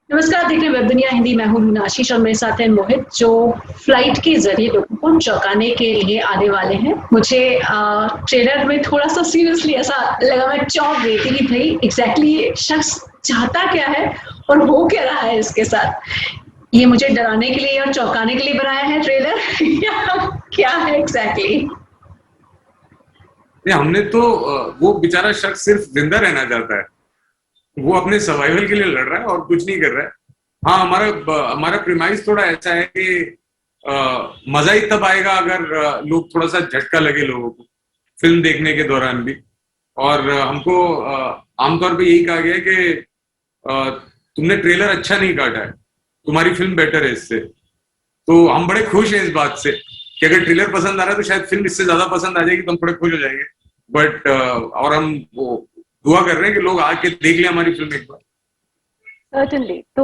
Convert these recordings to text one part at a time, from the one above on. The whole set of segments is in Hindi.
नमस्कार, देख रहे हैं वेब दुनिया हिंदी। मैं हूँ मीना आशीष और मेरे साथ हैं मोहित, जो फ्लाइट के ज़रिए लोगों को चौंकाने के लिए आने वाले हैं। मुझे ट्रेलर में थोड़ा-सा सीरियसली ऐसा लगा, मैं चौंक गई थी कि भई एग्ज़ैक्टली ये शख्स चाहता क्या है और हो क्या रहा है इसके साथ? ये मुझे डराने के लिए और चौंकाने के लिए बनाया है ट्रेलर या क्या है एग्ज़ैक्टली? नहीं, हमने तो वो बेचारा शख्स सिर्फ जिंदा रहना चाहता है। वो अपने सर्वाइवल के लिए लड़ रहा है और कुछ नहीं कर रहा है। हाँ, हमारा प्रीमाइस थोड़ा ऐसा है कि मजा ही तब आएगा अगर लोग थोड़ा सा झटका लगे लोगों को फिल्म देखने के दौरान भी। और हमको आमतौर पे यही कहा गया है कि तुमने ट्रेलर अच्छा नहीं काटा है, तुम्हारी फिल्म बेटर है इससे। तो हम बड़े खुश हैं इस बात से कि अगर ट्रेलर पसंद आ रहा है तो शायद फिल्म इससे ज्यादा पसंद आ जाएगी, तो हम बड़े खुश हो जाएंगे। बट और हम वो दुआ कर रहे हैं कि लोग आके देख लें हमारी फिल्म एक बार। सर्टेनली। तो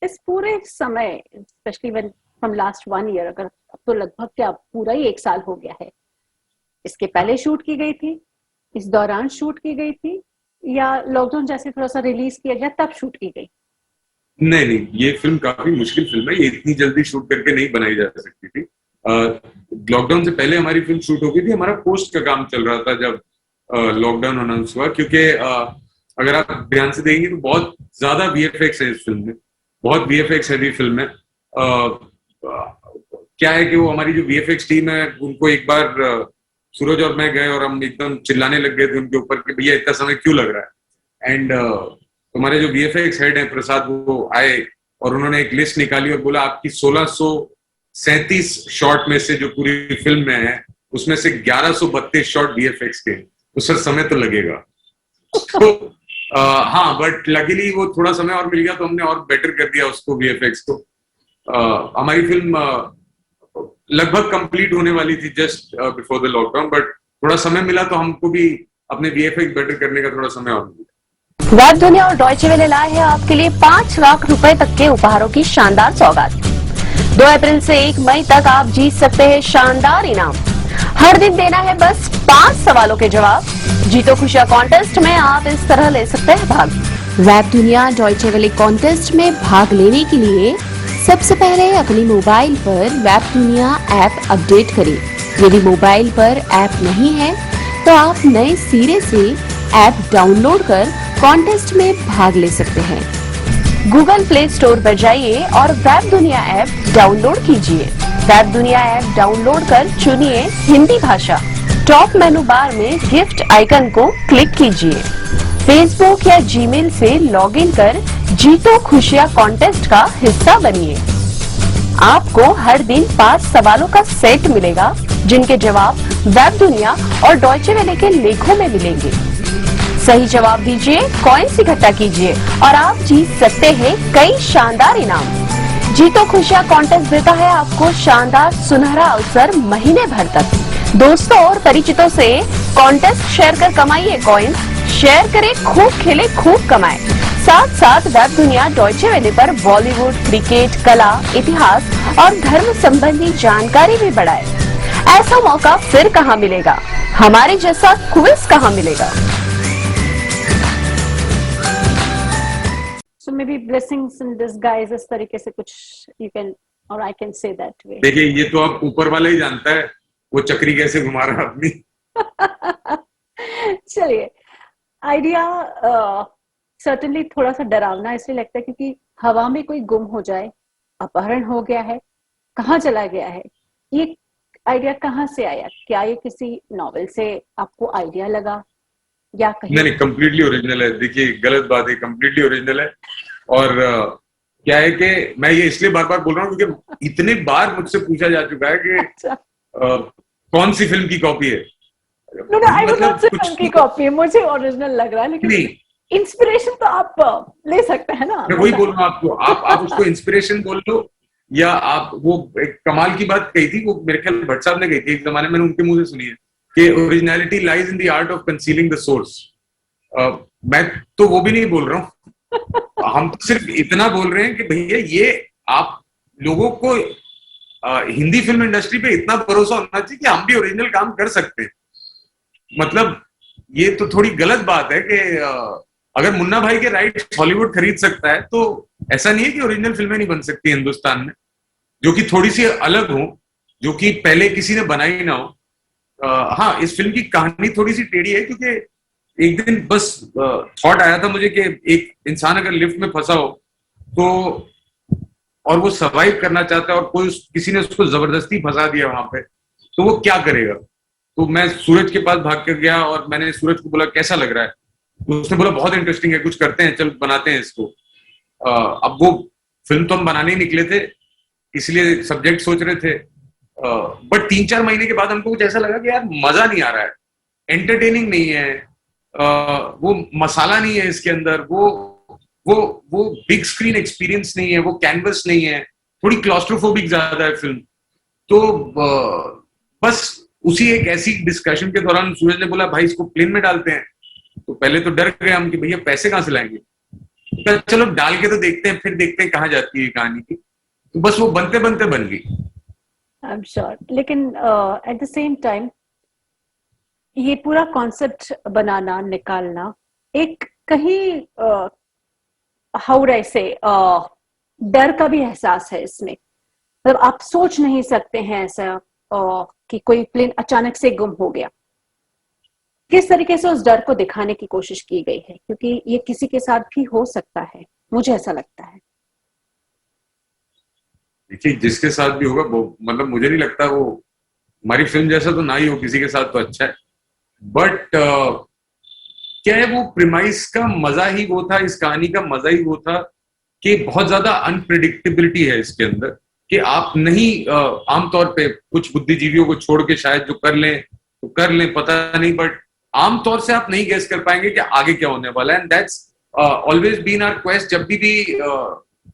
इस पूरे समय, specially when from last 1 year, अगर अब तो लगभग क्या पूरा ही 1 साल हो गया है, इसके पहले शूट की गई थी, इस दौरान शूट की गई थी, या लॉकडाउन जैसे थोड़ा सा रिलीज किया गया तब शूट की गई? नहीं नहीं, ये फिल्म काफी मुश्किल फिल्म है, ये इतनी जल्दी शूट करके नहीं बनाई जा सकती थी। लॉकडाउन से पहले हमारी फिल्म शूट हो गई थी। हमारा पोस्ट का काम चल रहा था जब लॉकडाउन अनाउंस हुआ, क्योंकि अगर आप ध्यान से देखेंगे तो बहुत ज्यादा वीएफएक्स है इस फिल्म में, बहुत वीएफएक्स हैवी फिल्म है। क्या है कि वो हमारी जो वीएफएक्स टीम है उनको एक बार सूरज और मैं गए और हम एकदम चिल्लाने लग गए थे उनके ऊपर कि भैया इतना समय क्यों लग रहा है। एंड हमारे जो वीएफएक्स हेड हैं प्रसाद, वो आए और उन्होंने एक लिस्ट निकाली और बोला आपकी 1637 शॉट में से जो पूरी फिल्म में है उसमें से 1132 शॉट वीएफएक्स के, तो सर समय तो लगेगा। तो हाँ, बट लकीली वो थोड़ा समय और मिल गया तो हमने और बेटर कर दिया उसको, वीएफएक्स को। हमारी फिल्म लगभग कंप्लीट होने वाली थी just before the lockdown, but थोड़ा समय मिला तो हमको भी अपने वीएफएक्स बेटर करने का थोड़ा समय और मिला। वेब दुनिया और डॉयचे वेले लाए हैं आपके लिए 5 लाख रुपए तक के उपहारों की शानदार सौगात। 2 अप्रैल से 1 मई तक आप जीत सकते हैं शानदार इनाम। हर दिन देना है बस 5 सवालों के जवाब। जीतो खुशियां कॉन्टेस्ट में आप इस तरह ले सकते हैं भाग। वेब दुनिया डॉयचे वेले कॉन्टेस्ट में भाग लेने के लिए सबसे पहले अपनी मोबाइल पर वेब दुनिया ऐप अपडेट करें। यदि मोबाइल पर ऐप नहीं है तो आप नए सिरे से ऐप डाउनलोड कर कॉन्टेस्ट में भाग ले सकते हैं। गूगल प्ले स्टोर पर जाइए और वेब दुनिया ऐप डाउनलोड कीजिए। वेब दुनिया ऐप डाउनलोड कर चुनिए हिंदी भाषा। टॉप मेनू बार में गिफ्ट आइकन को क्लिक कीजिए। फेसबुक या जीमेल से लॉगिन कर जीतो खुशियां कॉन्टेस्ट का हिस्सा बनिए। आपको हर दिन 5 सवालों का सेट मिलेगा, जिनके जवाब वेब दुनिया और डॉयचे वेले के लेखों में मिलेंगे। सही जवाब दीजिए, कॉइन्स इकट्ठा कीजिए और आप जीत सकते हैं कई शानदार इनाम। जीतो खुशियां कॉन्टेस्ट देता है आपको शानदार सुनहरा अवसर महीने भर तक। दोस्तों और परिचितों से कॉन्टेस्ट शेयर कर कमाइए कॉइन्स। शेयर करें, खूब खेले, खूब कमाएं। साथ साथ वेब दुनिया डॉयचे वेले पर बॉलीवुड, क्रिकेट, कला, इतिहास और धर्म संबंधी जानकारी भी बढ़ाए। ऐसा मौका फिर कहां मिलेगा, हमारे जैसा क्विज कहां मिलेगा। So maybe blessings in disguise, इस तरीके से कुछ you can or I can say that way. देखिए, ये तो आप ऊपर वाला ही जानता है वो चक्री कैसे घुमा रहा है अपनी। चलिए, आइडिया सर्टेनली थोड़ा सा डरावना इसलिए लगता है क्योंकि हवा में कोई गुम हो जाए, अपहरण हो गया है, कहाँ चला गया है, ये आइडिया कहाँ से आया? क्या ये किसी नॉवेल से आपको आइडिया लगा या कहीं? नहीं, कंप्लीटली ओरिजिनल है। देखिए, गलत बात है, कंप्लीटली ओरिजिनल है। और क्या है कि मैं ये इसलिए बार बार बोल रहा हूँ क्योंकि इतने बार मुझसे पूछा जा चुका है कि अच्छा। कौन सी फिल्म की कॉपी है। No no, I would not say film की कॉपी है, मुझे ओरिजिनल लग रहा है, लेकिन नहीं, इंस्पिरेशन तो आप ले सकते हैं ना। मैं वही बोल रहा हूँ आपको, आप उसको इंस्पिरेशन बोल लो या आप वो एक कमाल की बात कही थी, वो मेरे ख्याल भट्ट साहब ने कही थी एक जमाने में, मैंने उनके मुंह से सुनी है कि originality lies in the art of concealing the source. मैं तो वो भी नहीं बोल रहा हूँ। हम तो सिर्फ इतना बोल रहे हैं कि भैया ये आप लोगों को हिंदी फिल्म इंडस्ट्री पे इतना भरोसा होना चाहिए कि हम भी ओरिजिनल काम कर सकते हैं। मतलब ये तो थोड़ी गलत बात है कि अगर मुन्ना भाई के राइट्स हॉलीवुड खरीद सकता है तो ऐसा नहीं है कि ओरिजिनल फिल्में नहीं बन सकती हिंदुस्तान में, जो कि थोड़ी सी अलग हो, जो कि पहले किसी ने बनाई ना हो। हाँ, इस फिल्म की कहानी थोड़ी सी टेढ़ी है, क्योंकि एक दिन बस थॉट आया था मुझे कि एक इंसान अगर लिफ्ट में फंसा हो तो, और वो सर्वाइव करना चाहता है और कोई किसी ने उसको जबरदस्ती फंसा दिया वहां पे, तो वो क्या करेगा। तो मैं सूरज के पास भाग कर गया और मैंने सूरज को बोला कैसा लग रहा है, तो उसने बोला बहुत इंटरेस्टिंग है, कुछ करते हैं, चल बनाते हैं इसको। अब वो फिल्म तो हम बनाने ही निकले थे, इसलिए सब्जेक्ट सोच रहे थे, बट 3-4 महीने के बाद हमको कुछ ऐसा लगा कि यार मजा नहीं आ रहा है, एंटरटेनिंग नहीं है, वो मसाला नहीं है इसके अंदर, वो बिग स्क्रीन एक्सपीरियंस नहीं है, वो कैनवस नहीं है, थोड़ी क्लॉस्ट्रोफोबिक ज्यादा है फिल्म। तो बस उसी एक ऐसी डिस्कशन के दौरान सूरज ने बोला भाई इसको प्लेन में डालते हैं। तो पहले तो डर गए हम कि भैया पैसे कहाँ से लाएंगे, तो चलो डाल के तो देखते हैं, फिर देखते हैं कहाँ जाती है कहानी की। तो बस वो बनते बनते बन गई। आई एम श्योर, लेकिन एट द सेम टाइम ये पूरा कॉन्सेप्ट बनाना निकालना एक कहीं हाउ डू आई से डर का भी एहसास है इसमें। मतलब आप सोच नहीं सकते हैं ऐसा कि कोई प्लेन अचानक से गुम हो गया। किस तरीके से उस डर को दिखाने की कोशिश की गई है, क्योंकि ये किसी के साथ भी हो सकता है, मुझे ऐसा लगता है। देखिए जिसके साथ भी होगा वो, मतलब मुझे नहीं लगता वो हमारी फिल्म जैसा तो ना ही हो, किसी के साथ तो अच्छा है, बट क्या है वो प्रीमाइस का मजा ही वो था, इस कहानी का मजा ही वो था कि बहुत ज्यादा अनप्रिडिक्टेबिलिटी है इसके अंदर, कि आप नहीं आमतौर पे कुछ बुद्धिजीवियों को छोड़ के शायद जो कर लें तो कर लें, पता नहीं, बट आमतौर से आप नहीं गेस कर पाएंगे कि आगे क्या होने वाला है। And that's always been our quest. जब भी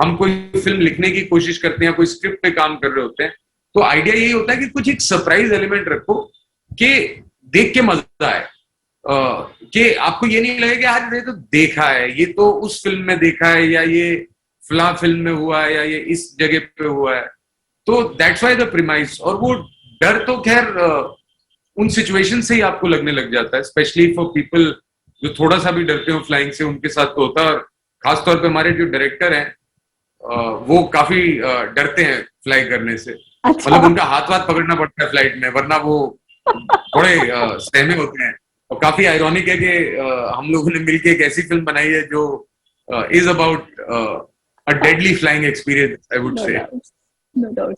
हम कोई फिल्म लिखने की कोशिश करते हैं, कोई स्क्रिप्ट पे काम कर रहे होते हैं, तो आइडिया यही होता है कि कुछ एक सरप्राइज एलिमेंट रखो कि देख के मजा आए, कि आपको ये नहीं लगे कि आज ये तो देखा है, ये तो उस फिल्म में देखा है, या ये फला फिल्म में हुआ है, या ये इस जगह पे हुआ है। तो दैट्स वाई द प्रीमाइस। और वो डर तो खैर उन सिचुएशन से ही आपको लगने लग जाता है, स्पेशली फॉर पीपल जो थोड़ा सा भी डरते हो फ्लाइंग से, उनके साथ तो होता है। और खासतौर पे हमारे जो डायरेक्टर हैं वो काफी डरते हैं फ्लाई करने से। अच्छा। मतलब उनका हाथ वाथ पकड़ना पड़ता है फ्लाइट में, वरना वो थोड़े सहमे होते हैं। और काफी आयरॉनिक है कि हम लोगों ने मिलकर एक ऐसी फिल्म बनाई है जो is about a deadly flying experience, I would say. No doubt.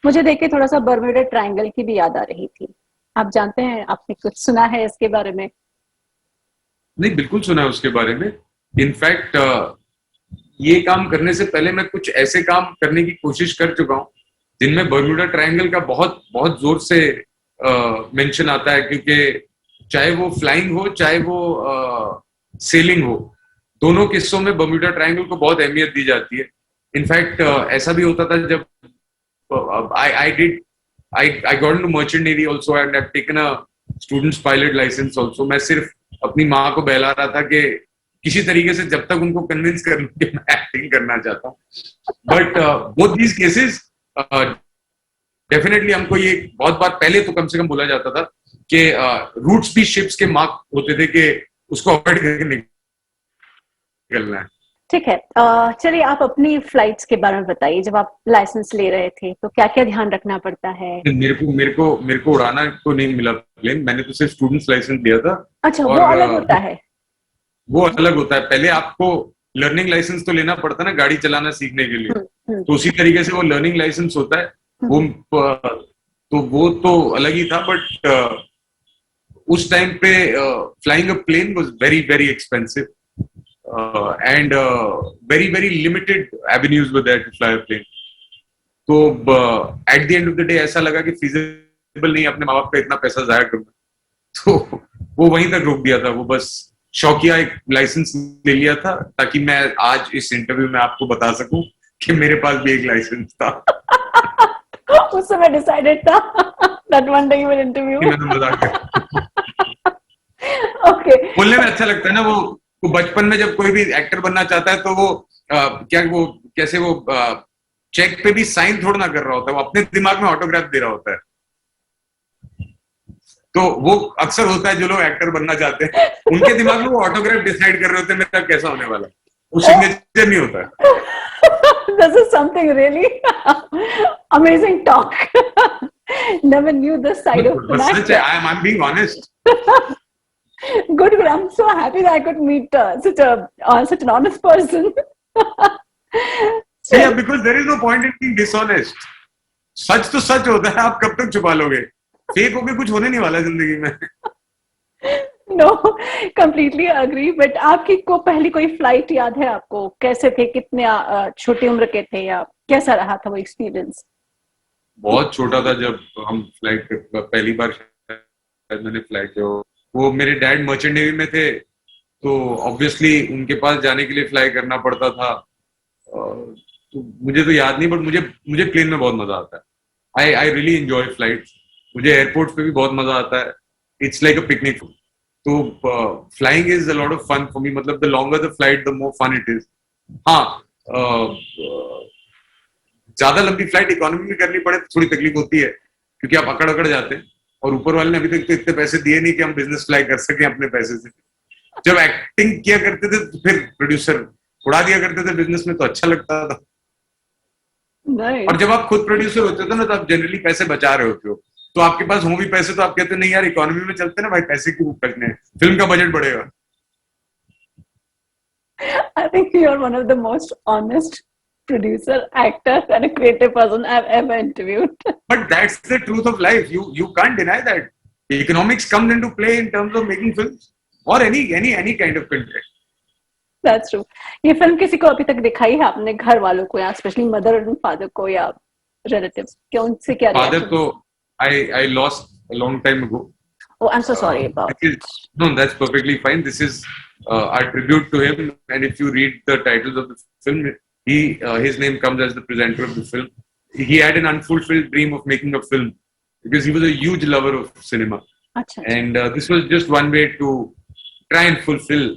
मुझे देख के थोड़ा सा बर्मुडा ट्रायंगल की भी याद आ रही थी। आप जानते हैं, आपने कुछ सुना है इसके बारे में? नहीं, बिल्कुल सुना है उसके बारे में। इनफैक्ट ये काम करने से पहले मैं कुछ ऐसे काम करने की कोशिश कर चुका हूँ जिनमें बर्मुडा ट्रायंगल का बहुत बहुत जोर से मेंशन आता है, क्योंकि चाहे वो फ्लाइंग हो चाहे वो सेलिंग हो, दोनों किस्सों में बर्मुडा ट्रायंगल को बहुत अहमियत दी जाती है। इनफैक्ट ऐसा भी होता था जब I got into merchant navy also and I've taken a student's pilot license also. मैं सिर्फ अपनी माँ को बहला रहा था कि किसी तरीके से जब तक उनको कन्विंस कर लूं कि मैं एक्टिंग करना चाहता हूँ। But both these cases definitely हमको ये बहुत बार पहले तो कम से कम बोला जाता था कि रूट स्पीच शिप्स के मार्क होते थे कि उसको अवॉइड करके निकलना है। ठीक है, चलिए आप अपनी फ्लाइट्स के बारे में बताइए। जब आप लाइसेंस ले रहे थे तो क्या क्या ध्यान रखना पड़ता है? मेरे को उड़ाना तो नहीं मिला प्लेन, मैंने तो सिर्फ स्टूडेंट्स लाइसेंस लिया था। अच्छा, वो अलग होता है? वो अलग होता है। पहले आपको लर्निंग लाइसेंस तो लेना पड़ता है ना गाड़ी चलाना सीखने के लिए, तो उसी तरीके से वो लर्निंग लाइसेंस होता है। वो तो अलग ही था, बट उस टाइम पे flying a plane was very very expensive and very very limited avenues were there to fly a plane. तो at the end of the day ऐसा लगा कि फीजिबल नहीं अपने माँ बाप का इतना पैसा जाया करना, तो वो वहीं तक रोक दिया था। वो बस शौकिया एक लाइसेंस ले लिया था ताकि मैं आज इस इंटरव्यू में आपको बता सकूं कि मेरे पास भी एक लाइसेंस था। उस समय डिसाइडेड था that one day you will interview। मैंने मजाक किया। ओके, बोलने में अच्छा लगता है ना। वो बचपन में जब कोई भी एक्टर बनना चाहता है तो वो कैसे वो चेक पे भी साइन थोड़ा ना कर रहा होता है, वो अपने दिमाग में ऑटोग्राफ दे रहा होता है। तो वो अक्सर होता है जो लोग एक्टर बनना चाहते हैं, उनके दिमाग में वो ऑटोग्राफ डिसाइड कर रहे होते हैं मेरा कैसा होने वाला है, वो सिग्नेचर नहीं होता है। This is something really amazing talk. Never knew this side of बस an सच है, actor. I'm being honest. Good, good. I'm so happy that I could meet such an honest person. Yeah, because there is no point in being dishonest. सच तो सच होता है, आप कब तक छुपा लोगे? फेक होके कुछ होने नहीं वाला जिंदगी में। No, completely agree. But आपकी को पहली कोई फ्लाइट याद है आपको? कैसे थे? कितने छोटी उम्र के थे या कैसा रहा था वो एक्सपीरियंस? बहुत छोटा था जब हम फ्लाइट पहली बार शायद मैंने फ्लाइट किया। वो मेरे डैड मर्चेंट नेवी में थे, तो ऑब्वियसली उनके पास जाने के लिए फ्लाई करना पड़ता था। तो मुझे तो याद नहीं, बट मुझे प्लेन में बहुत मजा आता है। I really enjoy flight. मुझे एयरपोर्ट पे भी बहुत मजा आता है। It's like a picnic. तो flying is a lot of fun for me. मतलब the longer the flight the more fun it is. हाँ, ज्यादा लंबी फ्लाइट इकोनॉमी में करनी पड़े तो थोड़ी तकलीफ होती है, क्योंकि आप अकड़ अकड़ जाते हैं, और ऊपर वाले ने अभी तक तो इतने पैसे दिए नहीं कि हम बिजनेस फ्लाई कर सकें अपने पैसे से। जब एक्टिंग किया करते थे तो फिर प्रोड्यूसर उड़ा दिया करते थे बिजनेस में, तो अच्छा लगता था। Nice. और जब आप खुद प्रोड्यूसर होते थे ना, तो आप जनरली पैसे बचा रहे होते हो, तो आपके पास हो भी पैसे तो आप कहते नहीं यार इकोनॉमी में चलते ना भाई, पैसे क्यों रखने हैं, फिल्म का बजट बढ़ेगा। I think you're one of the most honest producer, actor, and a creative person I've ever interviewed. But that's the truth of life. You can't deny that. Economics comes into play in terms of making films or any kind of content. That's true. ये फिल्म किसी को अभी तक दिखाई है आपने, घर वालों को या स्पेशली मदर और फादर को या रिलेटिव्स? क्या उनसे क्या Father reactions? तो I lost a long time ago. Oh, I'm so sorry about it. No, that's perfectly fine. This is our tribute to him. And if you read the titles of the film, his name comes as the presenter of the film. He had an unfulfilled dream of making a film because he was a huge lover of cinema. अच्छा, And this was just one way to try and fulfill.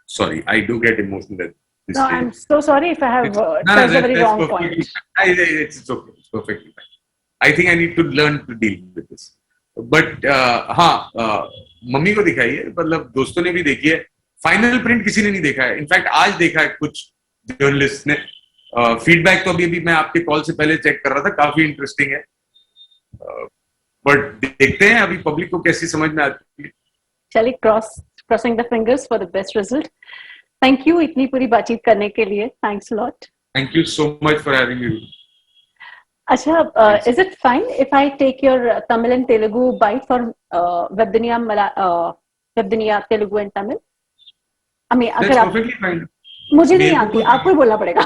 Sorry, I do get emotional at this no, stage. I'm so sorry if I have touched a very wrong point. It's okay. It's perfectly fine. I think I need to learn to deal with this. But हाँ, मम्मी को दिखाई है, मतलब दोस्तों ने भी देखी है। फाइनल प्रिंट किसी ने नहीं देखा है। इनफैक्ट आज देखा है कुछ जर्नलिस्ट ने। फीडबैक तो अभी मैं आपके कॉल से पहले चेक कर रहा था, काफी इंटरेस्टिंग है। बट देखते हैं अभी पब्लिक को कैसी समझ में आती है। चलिए, crossing the fingers for the best result. Thank you इतनी पूरी बातचीत करने के लिए. Thanks a lot. Thank you so much for having me. अच्छा, is it fine if I take your Tamil and Telugu bite for Webdunia Telugu and Tamil? I mean, That's अगर आप, perfectly fine. मुझे नहीं आती, आपको ही बोलना पड़ेगा।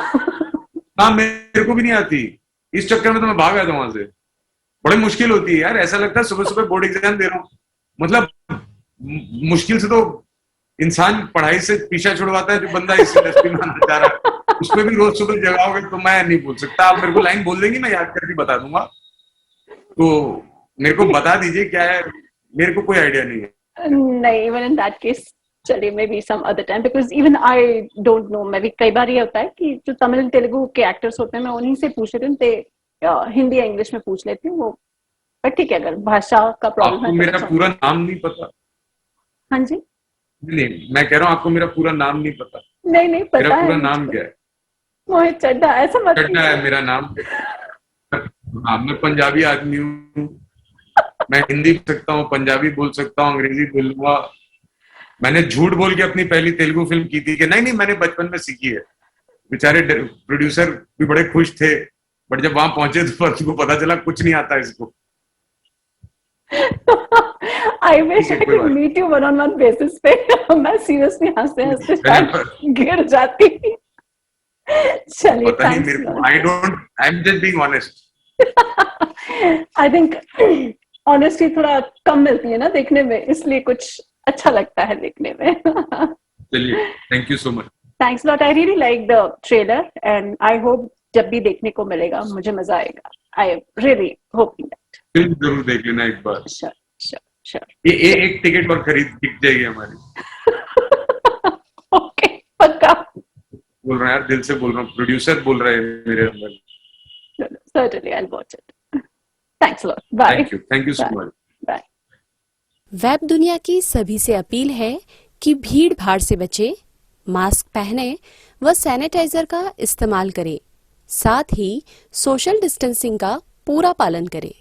हाँ, मेरे को भी नहीं आती, इस चक्कर में तो मैं भाग आया था वहां से। बड़ी मुश्किल होती है यार, ऐसा लगता है सुबह सुबह बोर्ड एग्जाम दे रहा हूँ। मतलब मुश्किल से तो इंसान पढ़ाई से पीछा छुड़वाता है जो बंदा इस इंडस्ट्री में आना चाह रहा है। उसमें भी रोज सुबह जगाओगे तो मैं नहीं बोल सकता। आप मेरे को लाइन बोल देंगी, मैं याद करके बता दूंगा। तो मेरे को बता दीजिए क्या है, मेरे को कोई आइडिया नहीं है। नहीं, even in that case, चलिए maybe some other time, because even I don't know. मैं भी कई बार ये होता है कि जो तमिल तेलुगु के एक्टर्स होते हैं, मैं उन्हीं से पूछ लेती हूँ, हिंदी या इंग्लिश में पूछ लेती हूँ वो। पर ठीक है, अगर भाषा का प्रॉब्लम आपको है मेरा पूरा नाम नहीं पता? हाँ जी, नहीं, मैं कह रहा हूँ आपको मेरा पूरा नाम नहीं पता? नहीं पता मेरा है। पूरा नाम क्या है? मोहित चड्ढा, ऐसा मत चड्ढा है मेरा नाम। हाँ, मैं पंजाबी आदमी हूँ। मैं हिंदी बोल सकता हूँ, पंजाबी बोल सकता हूँ, अंग्रेजी बोलूंगा। मैंने झूठ बोल के अपनी पहली तेलुगु फिल्म की थी कि नहीं मैंने बचपन में सीखी है। बेचारे प्रोड्यूसर भी बड़े खुश थे, बट जब वहां पहुंचे तो उनको पता चला कुछ नहीं आता इसको। I wish I could meet you one-on-one basis पे। मैं सीरियसली हंसते हंसते शायद गिर जाती। चलिए, पता नहीं मेरे को, I'm just being honest. I think honesty थोड़ा कम मिलती है ना देखने में, इसलिए कुछ अच्छा लगता है देखने में। चलिए, thank you so much. Thanks a lot. I really like the trailer and I hope जब भी देखने को मिलेगा मुझे मजा आएगा। I am really hoping that. Film जरूर देख लेना एक बार। Sure. ये एक टिकट और खरीद दिख जाएगी हमारी। Okay, पक्का। बोल रहा हूँ यार, दिल से बोल रहा हूँ, प्रोड्यूसर बोल रहा है मेरे अंदर। Certainly, I'll watch it. Thanks a lot. Bye. Thank you so much. Web दुनिया की सभी से अपील है कि भीड़ भाड़ से बचें, मास्क पहनें व सैनिटाइजर का इस्तेमाल करें। साथ ही सोशल डिस्टेंसिंग का पूरा पालन करें।